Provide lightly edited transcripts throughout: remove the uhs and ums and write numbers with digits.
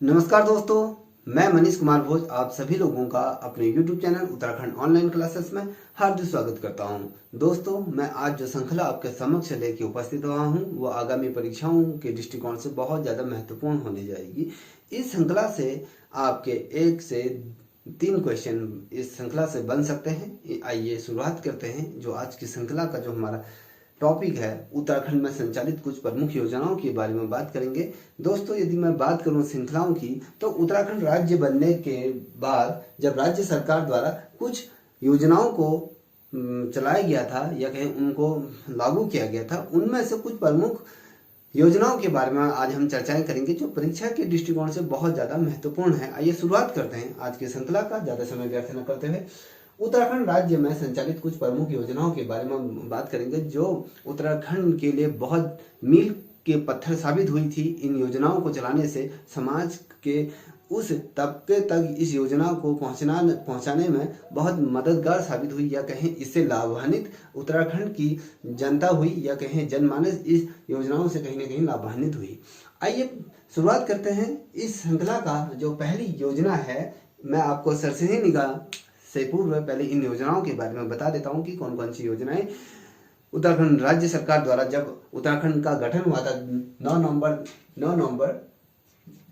नमस्कार दोस्तों, मैं मनीष कुमार भोज आप सभी लोगों का अपने YouTube channel Uttarakhand online classes में हार्दिक स्वागत करता हूं। दोस्तों, मैं आज जो श्रृंखला आपके समक्ष लेके उपस्थित हुआ हूं वो आगामी परीक्षाओं के दृष्टिकोण से बहुत ज़्यादा महत्वपूर्ण होने जाएगी। इस श्रृंखला से आपके 1 से 3 क्वेश्चन इस श्रृंखला से बन सकते हैं। आइए शुरुआत करते हैं। जो आज की श्रृंखला का जो हमारा टॉपिक है, उत्तराखंड में संचालित कुछ प्रमुख योजनाओं के बारे में बात करेंगे। दोस्तों, यदि मैं बात करूं श्रृंखलाओं की, तो उत्तराखंड राज्य बनने के बाद जब राज्य सरकार द्वारा कुछ योजनाओं को चलाया गया था या कहीं उनको लागू किया गया था, उनमें से कुछ प्रमुख योजनाओं के बारे में आज हम चर्चाएं करेंगे जो परीक्षा के दृष्टिकोण से बहुत ज्यादा महत्वपूर्ण है। आइए शुरुआत करते हैं आज की श्रृंखला का, ज्यादा समय व्यर्थ न करते हुए। उत्तराखंड राज्य में संचालित कुछ प्रमुख योजनाओं के बारे में बात करेंगे जो उत्तराखंड के लिए बहुत मील के पत्थर साबित हुई थी। इन योजनाओं को चलाने से समाज के उस तबके तक इस योजना को पहुंचाने में बहुत मददगार साबित हुई, या कहें इससे लाभान्वित उत्तराखंड की जनता हुई, या कहें जनमानस इस योजनाओं से कहीं ना कहीं लाभान्वित हुई। आइए शुरुआत करते हैं इस श्रृंखला का। जो पहली योजना है, मैं आपको सरसरी निगाह से पूर्व पहले इन योजनाओं के बारे में बता देता हूं कि कौन कौन सी योजनाएं उत्तराखंड राज्य सरकार द्वारा जब उत्तराखंड का गठन हुआ था 9 नवंबर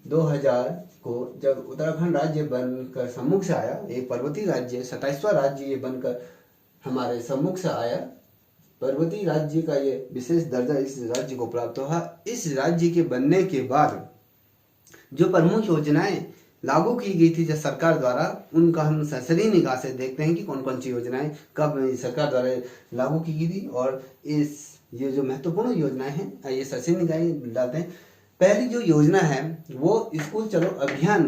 2000 को, जब उत्तराखंड राज्य बनकर सम्मुख से आया, एक पर्वतीय राज्य 27वां राज्य ये बनकर हमारे सम्मुख से आया। पर्वतीय राज्य का ये विशेष दर्जा इस राज्य को प्राप्त हुआ। इस राज्य के बनने के बाद जो प्रमुख योजनाएं लागू की गई थी जब सरकार द्वारा, उनका हम सरसरी निगाह से देखते हैं कि कौन कौन सी योजनाएं कब सरकार द्वारा लागू की गई थी और ये जो महत्वपूर्ण योजनाएं हैं, आइए सरसरी निगाह डालते हैं। पहली जो योजना है वो स्कूल चलो अभियान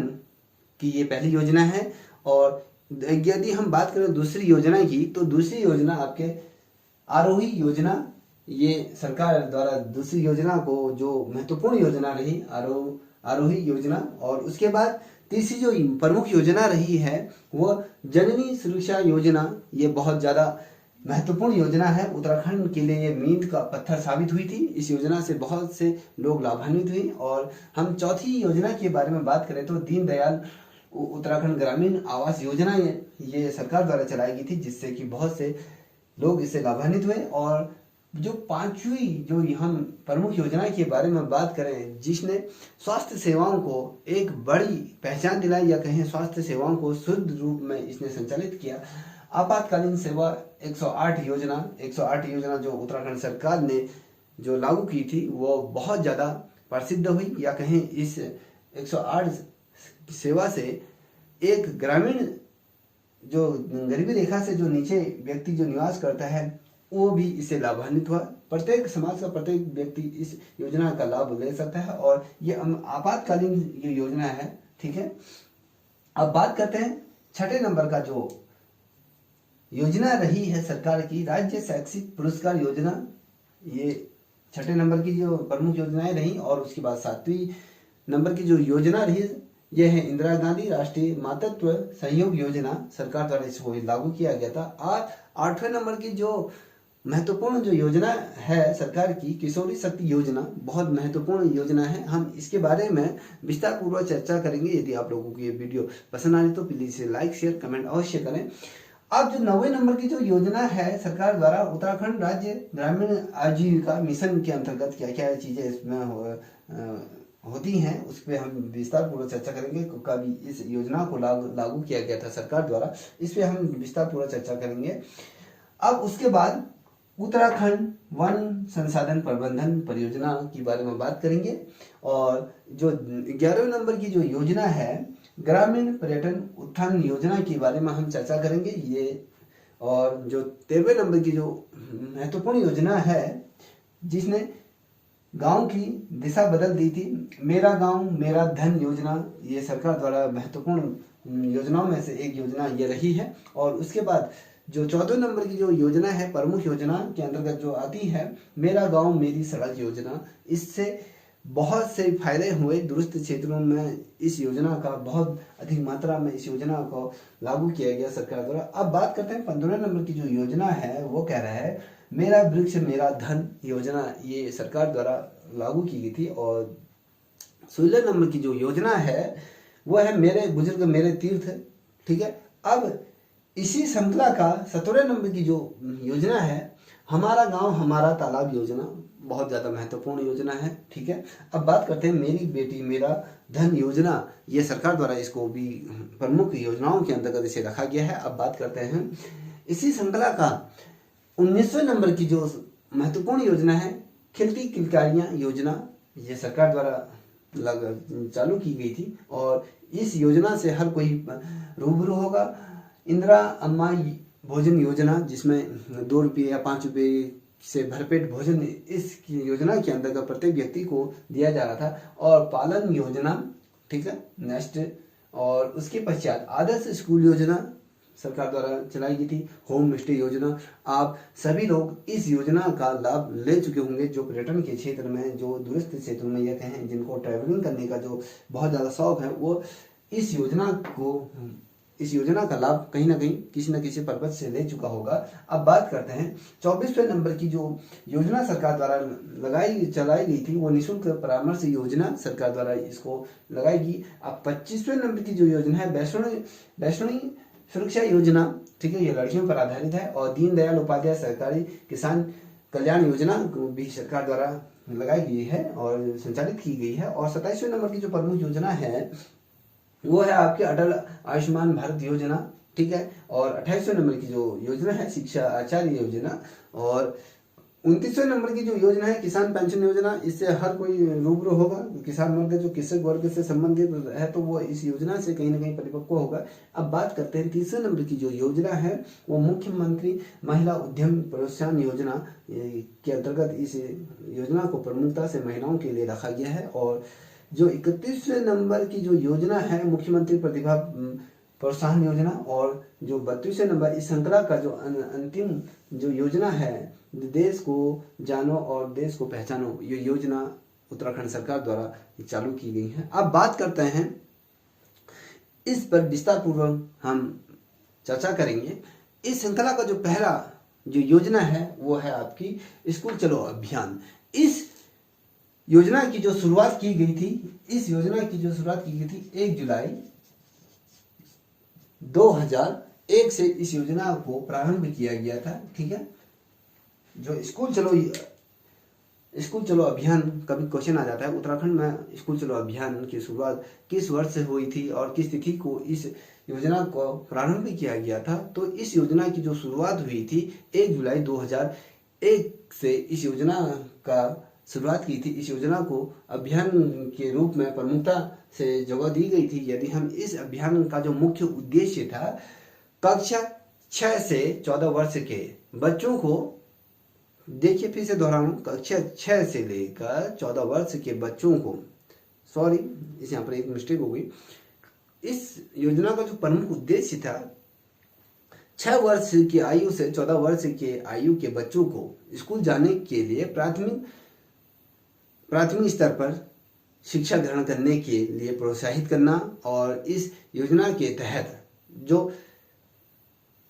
की ये पहली योजना है। और यदि हम बात करें दूसरी योजना की, तो दूसरी योजना आपके आरोही योजना, ये सरकार द्वारा दूसरी योजना को जो महत्वपूर्ण योजना रही आरोही योजना। और उसके बाद तीसरी जो प्रमुख योजना रही है वो जननी सुरक्षा योजना। ये बहुत ज़्यादा महत्वपूर्ण योजना है, उत्तराखंड के लिए ये मील का पत्थर साबित हुई थी। इस योजना से बहुत से लोग लाभान्वित हुए। और हम चौथी योजना के बारे में बात करें तो दीनदयाल उत्तराखंड ग्रामीण आवास योजना ये सरकार द्वारा चलाई गई थी, जिससे कि बहुत से लोग इससे लाभान्वित हुए। और जो पांचवी जो हम प्रमुख योजना के बारे में बात करें, जिसने स्वास्थ्य सेवाओं को एक बड़ी पहचान दिलाई, या कहें स्वास्थ्य सेवाओं को शुद्ध रूप में इसने संचालित किया, आपातकालीन सेवा 108 योजना जो उत्तराखंड सरकार ने जो लागू की थी वो बहुत ज़्यादा प्रसिद्ध हुई। या कहें इस 108 सेवा से एक ग्रामीण जो गरीबी रेखा से जो नीचे व्यक्ति जो निवास करता है वो भी इससे लाभान्वित हुआ। प्रत्येक समाज का प्रत्येक व्यक्ति इस योजना का लाभ ले सकता है और ये आपातकालीन ये योजना है। ठीक है, अब बात करते हैं छठे नंबर का जो योजना रही है सरकार की, राज्य शैक्षिक पुरस्कार योजना। ये छठे नंबर की जो प्रमुख योजनाएं रही। और उसके बाद 7वीं नंबर की जो योजना रही यह है इंदिरा गांधी राष्ट्रीय मातृत्व सहयोग योजना, सरकार द्वारा इसको लागू किया गया था। और 8वें नंबर की जो महत्वपूर्ण जो योजना है सरकार की, किशोरी शक्ति योजना, बहुत महत्वपूर्ण योजना है। हम इसके बारे में विस्तार पूर्वक चर्चा करेंगे। यदि आप लोगों को ये वीडियो पसंद आए तो प्लीज लाइक शेयर कमेंट अवश्य करें। अब जो 9वें नंबर की जो योजना है सरकार द्वारा, उत्तराखंड राज्य ग्रामीण आजीविका मिशन के अंतर्गत क्या क्या चीजें इसमें होती हैं, उस पर हम विस्तार पूर्वक चर्चा करेंगे। कभी इस योजना को लागू किया गया था सरकार द्वारा, इस पर हम विस्तार पूर्वक चर्चा करेंगे। अब उसके बाद उत्तराखंड वन संसाधन प्रबंधन परियोजना के बारे में बात करेंगे। और जो 11वें नंबर की जो योजना है ग्रामीण पर्यटन उत्थान योजना के बारे में हम चर्चा करेंगे ये। और जो 13वें नंबर की जो महत्वपूर्ण योजना है जिसने गांव की दिशा बदल दी थी, मेरा गांव मेरा धन योजना, ये सरकार द्वारा महत्वपूर्ण योजनाओं में से एक योजना ये रही है। और उसके बाद जो 14वें नंबर की जो योजना है प्रमुख योजना के अंतर्गत जो आती है, मेरा गांव मेरी सड़क योजना। इससे बहुत से फायदे हुए, दुरुस्त क्षेत्रों में इस योजना का बहुत अधिक मात्रा में इस योजना को लागू किया गया सरकार द्वारा। अब बात करते हैं 15वें नंबर की जो योजना है वो कह रहा है मेरा वृक्ष मेरा धन योजना, ये सरकार द्वारा लागू की गई थी। और 16 नंबर की जो योजना है वो है मेरे बुजुर्ग मेरे तीर्थ। ठीक है। अब इसी श्रृंखला का 17 नंबर की जो योजना है हमारा गांव हमारा तालाब योजना, बहुत ज़्यादा महत्वपूर्ण योजना है। ठीक है। अब बात करते हैं मेरी बेटी मेरा धन योजना। ये सरकार द्वारा इसको भी प्रमुख योजनाओं के अंतर्गत इसे रखा गया है। अब बात करते हैं इसी श्रृंखला का 19वें नंबर की जो महत्वपूर्ण योजना है खिलती किलकारियां योजना। ये सरकार द्वारा चालू की गई थी और इस योजना से हर कोई रूबरू होगा। इंदिरा अम्मा भोजन योजना, जिसमें 2 रुपये या 5 रुपये से भरपेट भोजन इस योजना के अंतर्गत प्रत्येक व्यक्ति को दिया जा रहा था। और पालन योजना, ठीक है, नेक्स्ट। और उसके पश्चात आदर्श स्कूल योजना सरकार द्वारा चलाई गई थी। होम स्टे योजना, आप सभी लोग इस योजना का लाभ ले चुके होंगे जो पर्यटन के क्षेत्र में, जो दूरस्थ क्षेत्रों में यह कहें जिनको ट्रैवलिंग करने का जो बहुत ज़्यादा शौक है, वो इस योजना का लाभ कहीं ना कहीं किसी न किसी पर्पज से ले चुका होगा। अब बात करते हैं 24वें नंबर की जो योजना सरकार द्वारा चलाई गई थी वो निःशुल्क परामर्श योजना सरकार द्वारा इसको लगाएगी। अब 25वें नंबर की जो योजना है वैष्णवी सुरक्षा योजना, ठीक है, ये लड़कियों पर आधारित है। और दीनदयाल उपाध्याय सरकारी किसान कल्याण योजना को भी सरकार द्वारा लगाई गई है और संचालित की गई है। और 27वें नंबर की जो प्रमुख योजना है वो है आपके अटल आयुष्मान भारत योजना। ठीक है। और 28वें नंबर की जो योजना है शिक्षा आचार्य योजना। और 29वें नंबर की जो योजना है किसान पेंशन योजना, इससे हर कोई रूबरू होगा। किसान वर्ग जो कृषक वर्ग से संबंधित है तो वो इस योजना से कहीं ना कहीं परिपक्व होगा। अब बात करते हैं 30वें नंबर की जो योजना है वो मुख्यमंत्री महिला उद्यम प्रोत्साहन योजना के अंतर्गत इस योजना को प्रमुखता से महिलाओं के लिए रखा गया है। और जो 31वें नंबर की जो योजना है मुख्यमंत्री प्रतिभा प्रोत्साहन योजना। और जो 32वें नंबर इस श्रृंखला का जो अंतिम जो योजना है देश को जानो और देश को पहचानो, ये योजना उत्तराखंड सरकार द्वारा चालू की गई है। अब बात करते हैं इस पर विस्तार पूर्वक हम चर्चा करेंगे। इस श्रृंखला का जो पहला जो योजना है वो है आपकी स्कूल चलो अभियान। इस योजना की जो शुरुआत की गई थी 1 जुलाई 2001 से इस योजना को प्रारंभ किया गया था। ठीक है। जो स्कूल चलो अभियान, कभी क्वेश्चन आ जाता है उत्तराखंड में स्कूल चलो अभियान की शुरुआत किस वर्ष से हुई थी और किस तिथि को इस योजना को प्रारंभ किया गया था। तो इस योजना की जो शुरुआत हुई थी 1 जुलाई 2001 से इस योजना का शुरुआत की थी। इस योजना को अभियान के रूप में प्रमुखता से जगह दी गई थी। यदि हम इस अभियान का जो मुख्य उद्देश्य था कक्षा 6 से 14 वर्ष के बच्चों को, देखिए फिर से दोहरा रहा हूँ, कक्षा 6 से लेकर 14 वर्ष के बच्चों को, सॉरी इस यहाँ पर एक मिस्टेक हो गई। इस योजना का जो प्रमुख उद्देश्य था 6 वर्ष की आयु से 14 वर्ष के आयु के बच्चों को स्कूल जाने के लिए प्राथमिक स्तर पर शिक्षा ग्रहण करने के लिए प्रोत्साहित करना। और इस योजना के तहत जो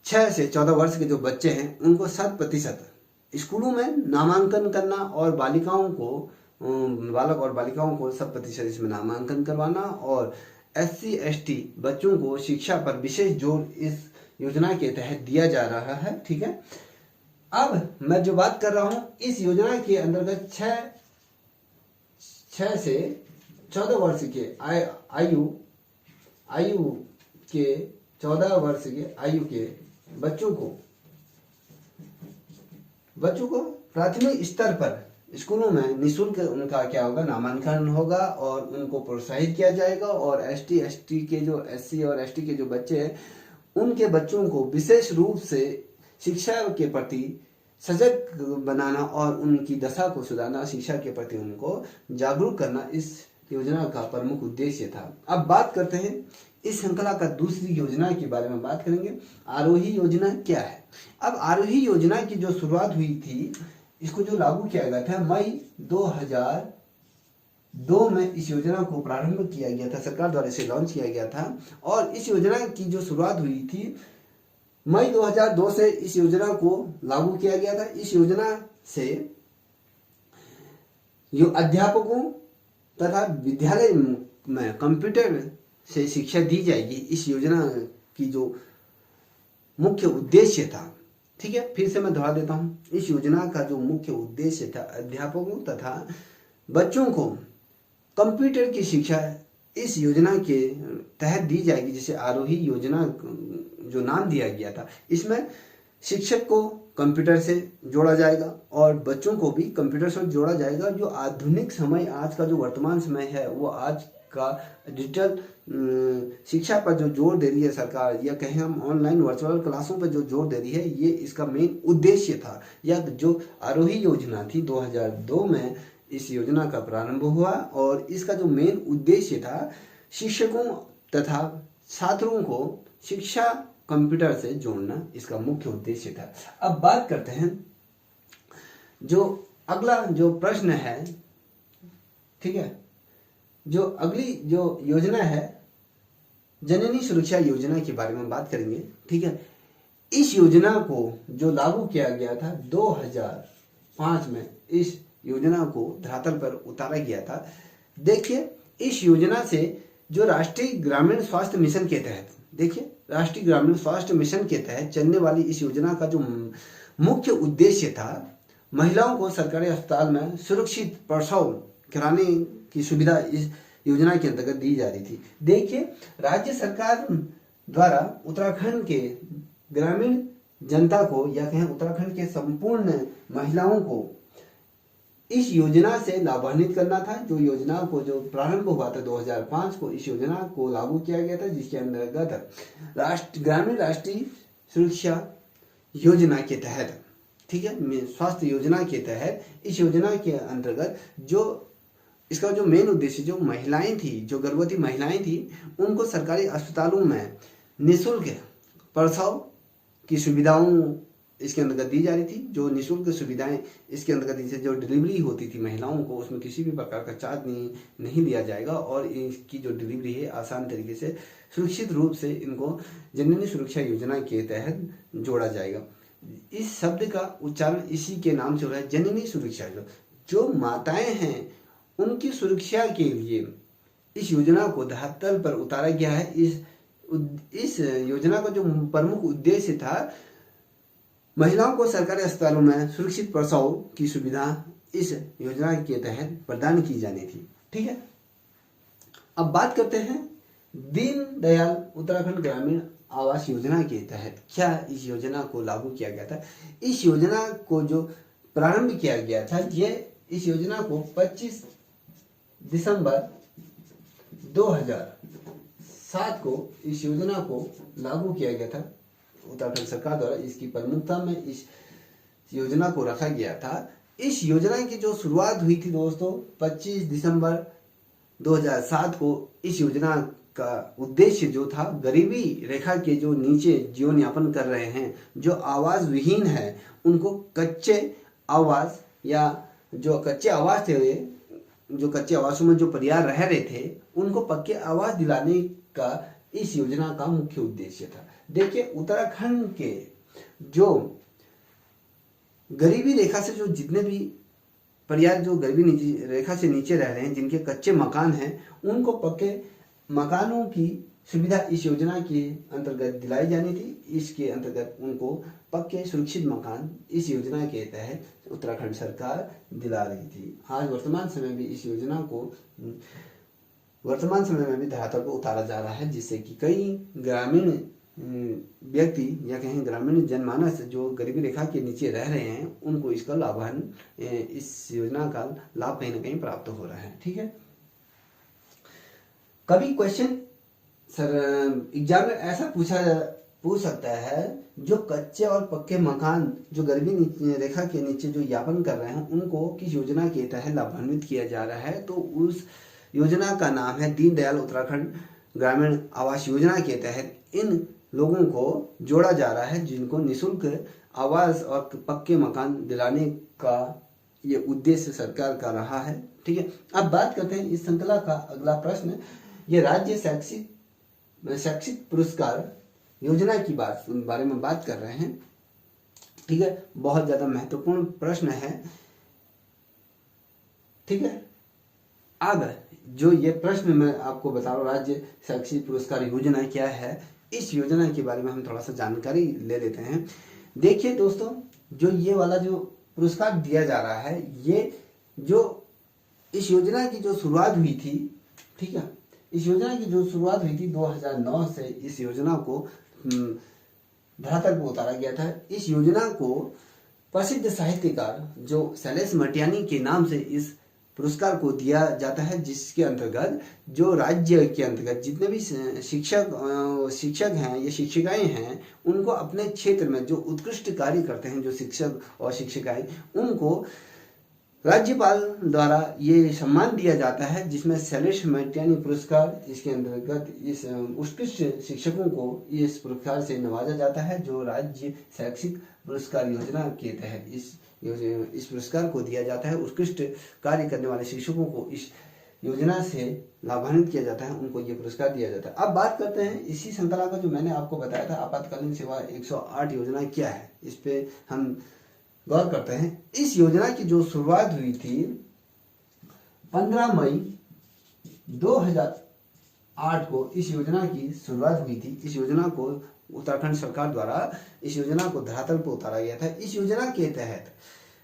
6 से 14 वर्ष के जो बच्चे हैं उनको 100% स्कूलों में नामांकन करना और बालक और बालिकाओं को 100% इसमें नामांकन करवाना। और SC ST बच्चों को शिक्षा पर विशेष जोर इस योजना के तहत दिया जा रहा है। ठीक है। अब मैं जो बात कर रहा हूँ इस योजना के अंतर्गत 6 से 14 वर्ष के आयु के 14 वर्ष के आयु के बच्चों को प्राथमिक स्तर पर स्कूलों में निःशुल्क उनका क्या होगा, नामांकन होगा और उनको प्रोत्साहित किया जाएगा। और SC और ST के जो बच्चे हैं उनके बच्चों को विशेष रूप से शिक्षा के प्रति सजग बनाना और उनकी दशा को सुधारना, शिक्षा के प्रति उनको जागरूक करना इस योजना का प्रमुख उद्देश्य था। अब बात करते हैं इस श्रृंखला का दूसरी योजना के बारे में बात करेंगे। आरोही योजना क्या है। अब आरोही योजना की जो शुरुआत हुई थी, इसको जो लागू किया गया था मई 2002 में इस योजना को प्रारंभ किया गया था, सरकार द्वारा इसे लॉन्च किया गया था। और इस योजना की जो शुरुआत हुई थी मई 2002 से इस योजना को लागू किया गया था। इस योजना से जो अध्यापकों तथा विद्यालय में कंप्यूटर से शिक्षा दी जाएगी। इस योजना की जो मुख्य उद्देश्य था, ठीक है, फिर से मैं दोहरा देता हूँ, इस योजना का जो मुख्य उद्देश्य था अध्यापकों तथा बच्चों को कंप्यूटर की शिक्षा इस योजना के तहत दी जाएगी, जिसे आरोही योजना जो नाम दिया गया था। इसमें शिक्षक को कंप्यूटर से जोड़ा जाएगा और बच्चों को भी कंप्यूटर से जोड़ा जाएगा। जो आधुनिक समय, आज का जो वर्तमान समय है, वो आज का डिजिटल शिक्षा पर जो जोर दे रही है सरकार, या कहें हम ऑनलाइन वर्चुअल क्लासों पर जो जोर दे रही है, ये इसका मेन उद्देश्य था। यह जो आरोही योजना थी 2002 में इस योजना का प्रारंभ हुआ और इसका जो मेन उद्देश्य था शिक्षकों तथा छात्रों को शिक्षा कंप्यूटर से जोड़ना, इसका मुख्य उद्देश्य था। अब बात करते हैं जो अगला जो प्रश्न है, ठीक है, जो अगली जो योजना है जननी सुरक्षा योजना के बारे में बात करेंगे, ठीक है। इस योजना को जो लागू किया गया था 2005 में, इस योजना को धरातल पर उतारा गया था। देखिए, इस योजना से जो राष्ट्रीय ग्रामीण स्वास्थ्य मिशन के तहत, देखिए, राष्ट्रीय ग्रामीण स्वास्थ्य मिशन के तहत चलने वाली इस योजना का जो मुख्य उद्देश्य था, महिलाओं को सरकारी अस्पताल में सुरक्षित प्रसव कराने की सुविधा इस योजना के अंतर्गत दी जा रही थी। देखिए, राज्य सरकार द्वारा उत्तराखंड के ग्रामीण जनता को, या कहें उत्तराखंड के संपूर्ण महिलाओं को इस योजना से लाभान्वित करना था। जो योजना को जो प्रारंभ हुआ था 2005 को, इस योजना को लागू किया गया था, जिसके अंतर्गत ग्रामीण राष्ट्रीय सुरक्षा योजना के तहत, ठीक है, स्वास्थ्य योजना के तहत, इस योजना के अंतर्गत जो इसका जो मेन उद्देश्य, जो महिलाएं थी, जो गर्भवती महिलाएं थी, उनको सरकारी अस्पतालों में निःशुल्क प्रसव की सुविधाओं इसके अंतर्गत दी जा रही थी। जो निःशुल्क सुविधाएं इसके अंतर्गत, जो डिलीवरी होती थी महिलाओं को, उसमें किसी भी प्रकार का चार्ज नहीं लिया जाएगा और इसकी जो डिलीवरी है आसान तरीके से, सुरक्षित रूप से इनको जननी सुरक्षा योजना के तहत जोड़ा जाएगा। इस शब्द का उच्चारण इसी के नाम से हो रहा है, जननी सुरक्षा। जो माताएं हैं उनकी सुरक्षा के लिए इस योजना को धरातल पर उतारा गया है। इस योजना का जो प्रमुख उद्देश्य था, महिलाओं को सरकारी अस्पतालों में सुरक्षित प्रसव की सुविधा इस योजना के तहत प्रदान की जानी थी, ठीक है। अब बात करते हैं दीनदयाल उत्तराखंड ग्रामीण आवास योजना के तहत क्या इस योजना को लागू किया गया था। इस योजना को जो प्रारंभ किया गया था, ये इस योजना को 25 दिसंबर 2007 को इस योजना को लागू किया गया था उत्तराखंड सरकार द्वारा। इसकी प्रमुखता में इस योजना को रखा गया था। इस योजना की जो शुरुआत हुई थी दोस्तों 25 दिसंबर 2007 को, इस योजना का उद्देश्य जो था, गरीबी रेखा के जो नीचे जीवन यापन कर रहे हैं, जो आवास विहीन है, उनको कच्चे आवास, या जो कच्चे आवास थे, जो कच्चे आवासों में जो परिवार रह रहे थे, उनको पक्के आवास दिलाने का इस योजना का मुख्य उद्देश्य था। देखिए, उत्तराखंड के जो गरीबी रेखा से जो जितने भी परिवार जो गरीबी रेखा से नीचे रह रहे हैं, जिनके कच्चे मकान हैं, उनको पक्के मकानों की सुविधा इस योजना के अंतर्गत दिलाई जानी थी। इसके अंतर्गत उनको पक्के सुरक्षित मकान इस योजना के तहत उत्तराखंड सरकार दिला रही थी। आज वर्तमान समय में इस योजना को वर्तमान समय में भी धरातल पर उतारा जा रहा है, जिससे कि कई ग्रामीण व्यक्ति, या कहें ग्रामीण जनमानस जो गरीबी रेखा के नीचे रह रहे हैं, उनको इसका इस योजना का लाभ कहीं ना कहीं प्राप्त हो रहा है, ठीक है। कभी क्वेश्चन सर एग्जाम में ऐसा पूछ सकता है, जो कच्चे और पक्के मकान जो गरीबी रेखा के नीचे जो यापन कर रहे हैं, उनको किस योजना के तहत लाभान्वित किया जा रहा है। तो उस योजना का नाम है दीनदयाल उत्तराखंड ग्रामीण आवास योजना के तहत इन लोगों को जोड़ा जा रहा है, जिनको निःशुल्क आवास और पक्के मकान दिलाने का ये उद्देश्य सरकार का रहा है, ठीक है। अब बात करते हैं इस श्रृंखला का अगला प्रश्न, ये राज्य शैक्षिक पुरस्कार योजना की बारे में बात कर रहे हैं, ठीक है। बहुत ज्यादा महत्वपूर्ण प्रश्न है, ठीक है। अब जो ये प्रश्न मैं आपको बता रहा हूँ, राज्य शैक्षिक पुरस्कार योजना क्या है, इस योजना के बारे में हम थोड़ा सा जानकारी ले लेते हैं। देखिए दोस्तों, जो ये वाला जो पुरस्कार दिया जा रहा है, ये जो इस योजना की जो शुरुआत हुई थी, ठीक है, इस योजना की जो शुरुआत हुई थी 2009 से इस योजना को धरातल पर उतारा गया था। इस योजना को प्रसिद्ध साहित्यकार जो शैलेश मटियानी के नाम से इस पुरस्कार को दिया जाता है, जिसके अंतर्गत जो राज्य के अंतर्गत जितने भी शिक्षक हैं या शिक्षिकाएं हैं, उनको अपने क्षेत्र में जो उत्कृष्ट कार्य करते हैं, जो शिक्षक और शिक्षिकाएं, उनको राज्यपाल द्वारा ये सम्मान दिया जाता है, जिसमें शैलेश मटियानी पुरस्कार, इसके अंतर्गत इस उत्कृष्ट शिक्षकों को इस पुरस्कार से नवाजा जाता है, जो राज्य शैक्षिक पुरस्कार योजना के तहत इस पुरस्कार को दिया जाता है। उत्कृष्ट कार्य करने वाले शिक्षकों को इस योजना से लाभान्वित किया जाता है, उनको ये पुरस्कार दिया जाता है। अब बात करते हैं इसी श्रृंखला का जो मैंने आपको बताया था, आपातकालीन सेवा 108 योजना क्या है, इस पे हम गौर करते हैं। इस योजना की जो शुरुआत हुई थी 15 मई 2008 को इस योजना की शुरुआत हुई थी। इस योजना को उत्तराखंड सरकार द्वारा इस योजना को धरातल पर उतारा गया था। इस योजना के तहत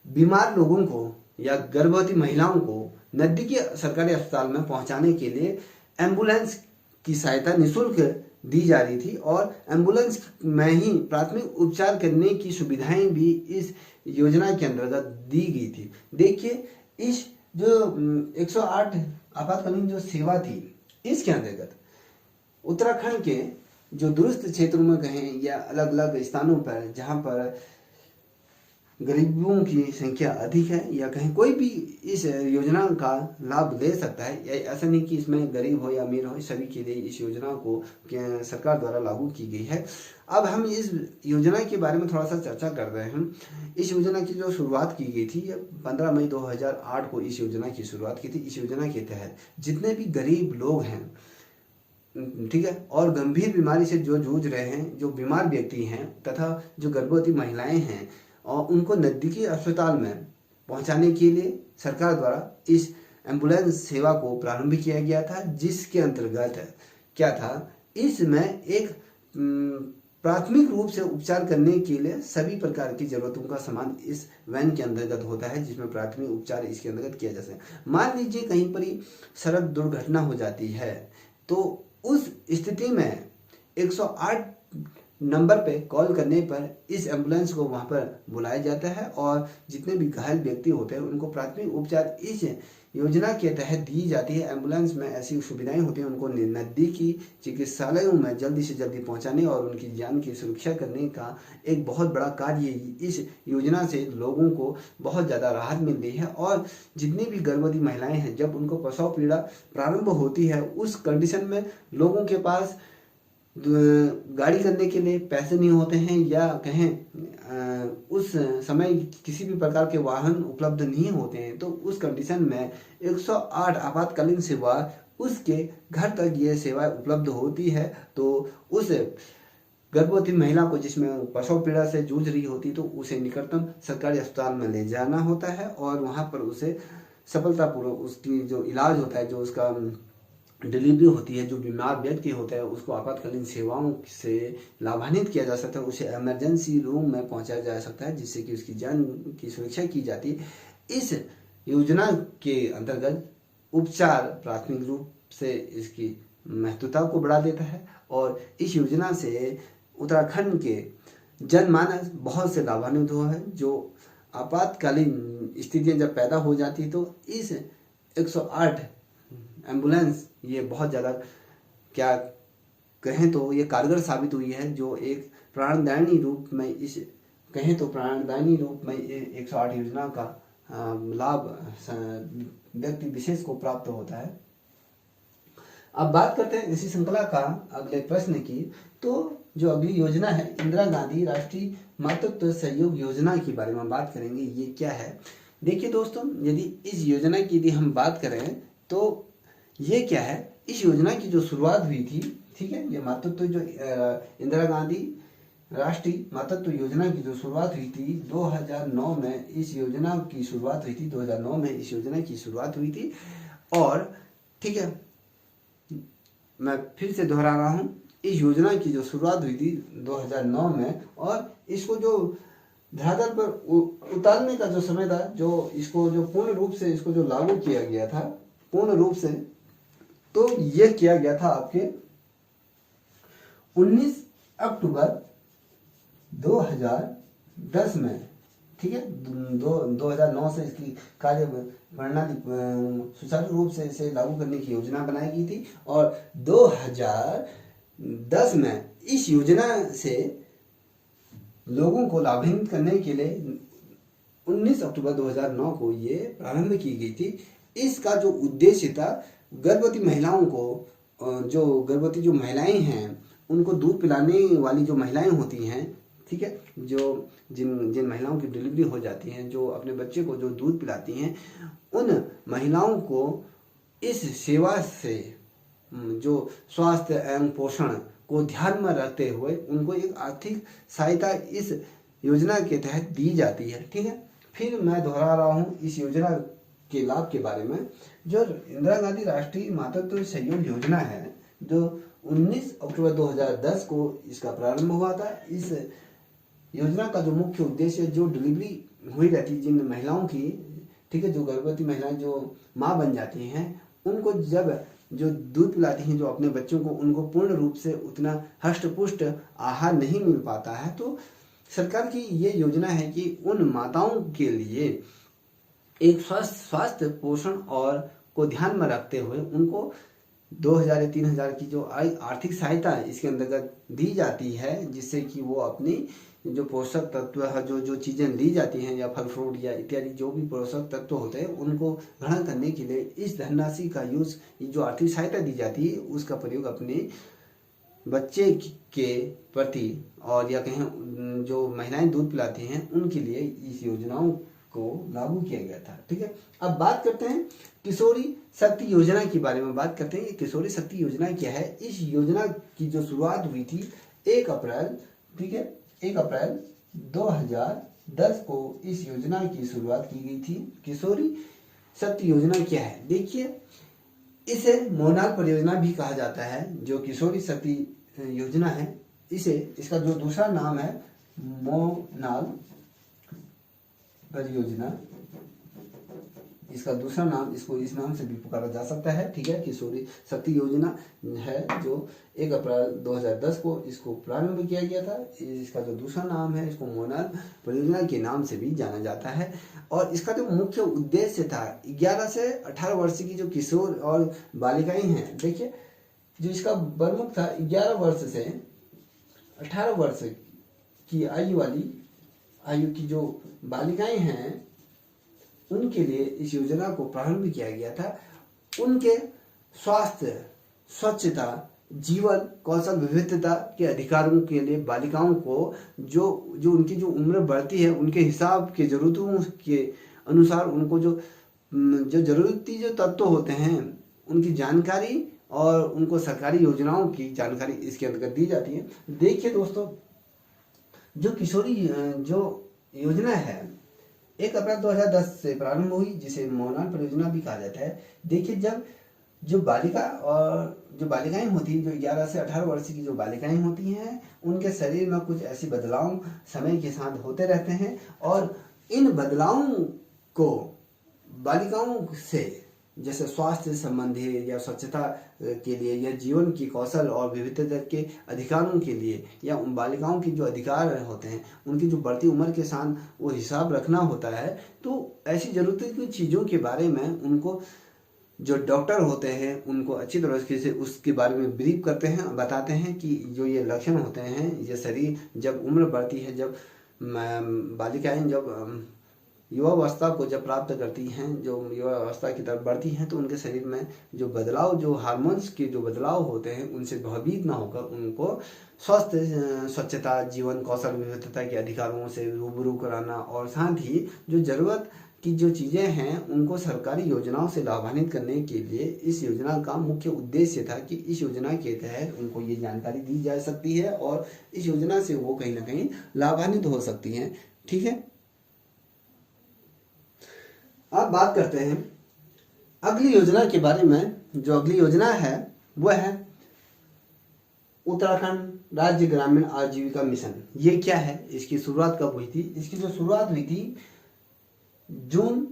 बीमार लोगों को या गर्भवती महिलाओं को नजदीकी सरकारी अस्पताल में पहुंचाने के लिए एम्बुलेंस की सहायता निःशुल्क दी जा रही थी, और एम्बुलेंस में ही प्राथमिक उपचार करने की सुविधाएं भी इस योजना के अंतर्गत दी गई थी। देखिए, इस जो 108 आपातकालीन जो सेवा थी, इसके अंतर्गत उत्तराखंड के जो दूरस्थ क्षेत्रों में कहें या अलग अलग स्थानों पर जहां पर गरीबों की संख्या अधिक है, या कहीं कोई भी इस योजना का लाभ ले सकता है। ऐसा नहीं कि इसमें गरीब हो या अमीर हो, सभी के लिए इस योजना को सरकार द्वारा लागू की गई है। अब हम इस योजना के बारे में थोड़ा सा चर्चा कर रहे हैं। इस योजना की जो शुरुआत की गई थी 15 मई 2008 को इस योजना की शुरुआत की थी। इस योजना के तहत जितने भी गरीब लोग हैं, ठीक है, और गंभीर बीमारी से जो जूझ रहे हैं, जो बीमार व्यक्ति हैं तथा जो गर्भवती महिलाएं हैं, और उनको नज़दीकी अस्पताल में पहुंचाने के लिए सरकार द्वारा इस एम्बुलेंस सेवा को प्रारंभ किया गया था, जिसके अंतर्गत क्या था, इसमें एक प्राथमिक रूप से उपचार करने के लिए सभी प्रकार की जरूरतों का सामान इस वैन के अंतर्गत होता है, जिसमें प्राथमिक उपचार इसके अंतर्गत किया जा सकता। मान लीजिए कहीं पर ही सड़क दुर्घटना हो जाती है, तो उस स्थिति में 108 नंबर पे कॉल करने पर इस एम्बुलेंस को वहां पर बुलाया जाता है, और जितने भी घायल व्यक्ति होते हैं उनको प्राथमिक उपचार इस योजना के तहत दी जाती है। एम्बुलेंस में ऐसी सुविधाएं होती हैं, उनको नज़दीकी चिकित्सालयों में जल्दी से जल्दी पहुंचाने और उनकी जान की सुरक्षा करने का एक बहुत बड़ा कार्य इस योजना से लोगों को बहुत ज़्यादा राहत मिल रही है। और जितनी भी गर्भवती महिलाएं हैं, जब उनको प्रसव पीड़ा प्रारंभ होती है, उस कंडीशन में लोगों के पास गाड़ी करने के लिए पैसे नहीं होते हैं, या कहें उस समय किसी भी प्रकार के वाहन उपलब्ध नहीं होते हैं, तो उस कंडीशन में 108 आपातकालीन सेवा उसके घर तक ये सेवा उपलब्ध होती है। तो उस गर्भवती महिला को जिसमें प्रसव पीड़ा से जूझ रही होती, तो उसे निकटतम सरकारी अस्पताल में ले जाना होता है, और वहां पर उसे सफलतापूर्वक उसकी जो इलाज होता है, जो उसका डिलीवरी होती है, जो बीमार व्यक्ति होता है उसको आपातकालीन सेवाओं से लाभान्वित किया जा सकता है, उसे इमरजेंसी रूम में पहुंचाया जा सकता है, जिससे कि उसकी जान की सुरक्षा की जाती है। इस योजना के अंतर्गत उपचार प्राथमिक रूप से इसकी महत्वता को बढ़ा देता है, और इस योजना से उत्तराखंड के जनमानस बहुत से लाभान्वित हुआ है। जो आपातकालीन स्थितियां जब पैदा हो जाती, तो इस 108 एम्बुलेंस ये बहुत ज़्यादा क्या कहें तो ये कारगर साबित हुई है, जो एक प्राणदायिनी रूप में इस कहें तो प्राणदायिनी रूप में 108 योजना का लाभ व्यक्ति विशेष को प्राप्त होता है। अब बात करते हैं इसी श्रृंखला का अगले प्रश्न की। तो जो अगली योजना है, इंदिरा गांधी राष्ट्रीय मातृत्व सहयोग योजना के बारे में बात करेंगे। ये क्या है? देखिए दोस्तों, यदि इस योजना की यदि हम बात करें तो ये क्या है, इस योजना की जो शुरुआत हुई थी, ठीक है, ये मातृत्व जो इंदिरा गांधी राष्ट्रीय मातृत्व योजना की जो शुरुआत हुई थी 2009 में, इस योजना की शुरुआत हुई थी 2009 में इस योजना की शुरुआत हुई थी, और ठीक है, मैं फिर से दोहरा रहा हूँ, इस योजना की जो शुरुआत हुई थी 2009 में, और इसको जो धरातल पर उतारने का जो समय था, जो इसको जो पूर्ण रूप से इसको जो लागू किया गया था पूर्ण रूप से, तो यह किया गया था आपके 19 अक्टूबर 2010 में। ठीक है, 2009 से इसकी कार्य प्रणाली सुचारू रूप से इसे लागू करने की योजना बनाई गई थी, और 2010 में इस योजना से लोगों को लाभान्वित करने के लिए 19 अक्टूबर 2009 को ये प्रारंभ की गई थी। इसका जो उद्देश्य था, गर्भवती महिलाओं को, जो गर्भवती जो महिलाएं हैं उनको दूध पिलाने वाली जो महिलाएं होती हैं, ठीक है, जो जिन महिलाओं की डिलीवरी हो जाती है, जो अपने बच्चे को जो दूध पिलाती हैं, उन महिलाओं को इस सेवा से जो स्वास्थ्य एवं पोषण को ध्यान में रखते हुए उनको एक आर्थिक सहायता इस योजना के तहत दी जाती है। ठीक है, फिर मैं दोहरा रहा हूँ इस योजना के लाभ के बारे में। जो इंदिरा गांधी राष्ट्रीय मातृत्व सहयोग योजना है, जो 19 अक्टूबर 2010 को इसका प्रारंभ हुआ था। इस योजना का जो मुख्य उद्देश्य, जो डिलीवरी हुई रहती जिन महिलाओं की, ठीक है, जो गर्भवती महिलाएं जो माँ बन जाती हैं, उनको जब जो दूध पिलाती हैं जो अपने बच्चों को, उनको पूर्ण रूप से उतना हष्ट पुष्ट आहार नहीं मिल पाता है, तो सरकार की ये योजना है कि उन माताओं के लिए एक स्वास्थ्य पोषण और को ध्यान में रखते हुए उनको 2000 या 3000 की जो आर्थिक सहायता इसके अंतर्गत दी जाती है, जिससे कि वो अपनी जो पोषक तत्व है, जो चीज़ें ली जाती हैं, या फल फ्रूट या इत्यादि जो भी पोषक तत्व होते हैं, उनको ग्रहण करने के लिए इस धनराशि का यूज, जो आर्थिक सहायता दी जाती है, उसका प्रयोग अपने बच्चे के प्रति, और या कहें जो महिलाएं दूध पिलाती हैं उनके लिए इस योजनाओं को लागू किया गया था। ठीक है, अब बात करते हैं किशोरी शक्ति योजना के बारे में। बात करते हैं ये किशोरी शक्ति योजना क्या है। इस योजना की जो शुरुआत हुई थी 1 अप्रैल, ठीक है, 1 अप्रैल 2010 को इस योजना की शुरुआत की गई थी। किशोरी शक्ति योजना क्या है, देखिए, इसे मोनाल परियोजना भी कहा जाता है। जो किशोरी शक्ति योजना है, इसका जो दूसरा नाम है मोनाल परियोजना, इसका दूसरा नाम, इसको इस नाम से भी पुकारा जा सकता है। ठीक है, किशोरी शक्ति योजना है, जो 1 अप्रैल 2010 को इसको प्रारंभ किया गया था। इसका जो दूसरा नाम है, इसको मोनाल परियोजना के नाम से भी जाना जाता है। और इसका जो मुख्य उद्देश्य था, 11 से 18 वर्ष की जो किशोर और बालिकाएं हैं, देखिए, जो इसका प्रमुख था, 11 वर्ष से 18 वर्ष की आयु की जो बालिकाएं हैं, उनके लिए इस योजना को प्रारंभ किया गया था। उनके स्वास्थ्य, स्वच्छता, जीवन कौशल, विविधता के अधिकारों के लिए बालिकाओं को जो उनकी जो उम्र बढ़ती है, उनके हिसाब के जरूरतों के अनुसार उनको जो जरूरती जो तत्व होते हैं, उनकी जानकारी और उनको सरकारी योजनाओं की जानकारी इसके अंतर्गत दी जाती है। देखिए दोस्तों, जो किशोरी जो योजना है 1 अप्रैल 2010 से प्रारंभ हुई, जिसे मोनाल परियोजना भी कहा जाता है। देखिए, जब जो बालिकाएं होती हैं, जो 11 से 18 वर्ष की जो बालिकाएं होती हैं, उनके शरीर में कुछ ऐसे बदलाव समय के साथ होते रहते हैं, और इन बदलावों को बालिकाओं से, जैसे स्वास्थ्य संबंधी या स्वच्छता के लिए, या जीवन की कौशल और विविधता के अधिकारों के लिए, या उन बालिकाओं की जो अधिकार होते हैं उनकी जो बढ़ती उम्र के साथ वो हिसाब रखना होता है। तो ऐसी जरूरत की चीज़ों के बारे में उनको जो डॉक्टर होते हैं उनको अच्छी तरह से उसके बारे में ब्रीफ करते हैं, बताते हैं कि जो ये लक्षण होते हैं, ये शरीर जब उम्र बढ़ती है, जब बालिकाएं जब युवावस्था को जब प्राप्त करती हैं, जो युवावस्था की तरफ बढ़ती हैं, तो उनके शरीर में जो बदलाव, जो हार्मोन्स के जो बदलाव होते हैं, उनसे भयभीत ना होकर उनको स्वस्थ, स्वच्छता, जीवन कौशल, विविधता के अधिकारों से रूबरू कराना, और साथ ही जो जरूरत की जो चीज़ें हैं उनको सरकारी योजनाओं से लाभान्वित करने के लिए इस योजना का मुख्य उद्देश्य था कि इस योजना के तहत उनको ये जानकारी दी जा सकती है और इस योजना से वो कहीं ना कहीं लाभान्वित हो सकती हैं। ठीक है, अब बात करते हैं अगली योजना के बारे में, जो अगली योजना है वह है उत्तराखंड राज्य ग्रामीण आजीविका मिशन। ये क्या है, इसकी शुरुआत कब हुई थी? इसकी जो शुरुआत हुई थी जून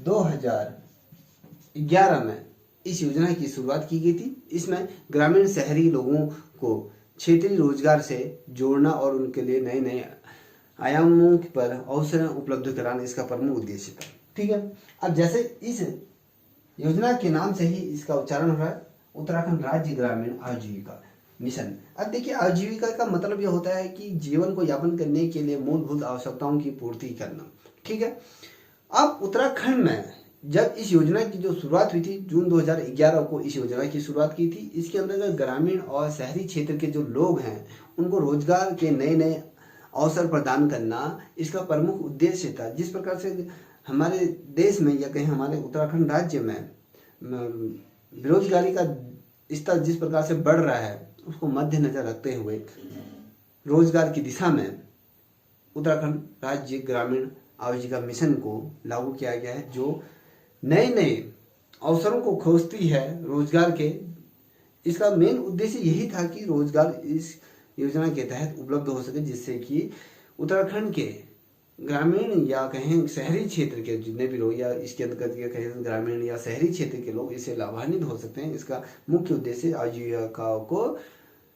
2011 में इस योजना की शुरुआत की गई थी। इसमें ग्रामीण शहरी लोगों को क्षेत्रीय रोजगार से जोड़ना और उनके लिए नए नए आयामों पर अवसर उपलब्ध कराना इसका प्रमुख उद्देश्य था। ठीक है, अब जैसे इस योजना के नाम से ही इसका उच्चारण हो रहा है उत्तराखंड राज्य ग्रामीण आजीविका मिशन। अब देखिए, आजीविका का मतलब यह होता है कि जीवन को यापन करने के लिए मूलभूत आवश्यकताओं की पूर्ति करना। ठीक है, अब उत्तराखंड में जब इस योजना की जो शुरुआत हुई थी जून 2011 को इस योजना की शुरुआत की थी। इसके अंतर्गत ग्रामीण और शहरी क्षेत्र के जो लोग हैं उनको रोजगार के नए नए अवसर प्रदान करना इसका प्रमुख उद्देश्य था। जिस प्रकार से हमारे देश में या कहीं हमारे उत्तराखंड राज्य में बेरोजगारी का स्तर जिस प्रकार से बढ़ रहा है उसको मद्देनजर रखते हुए रोजगार की दिशा में उत्तराखंड राज्य ग्रामीण आजीविका मिशन को लागू किया गया है, जो नए नए अवसरों को खोजती है रोजगार के। इसका मेन उद्देश्य यही था कि रोजगार इस योजना के तहत उपलब्ध हो सके, जिससे कि उत्तराखंड के ग्रामीण या कहें शहरी क्षेत्र के जितने भी लोग या इसके अंतर्गत कहें ग्रामीण या शहरी क्षेत्र के लोग इससे लाभान्वित हो सकते हैं। इसका मुख्य उद्देश्य आजीविका को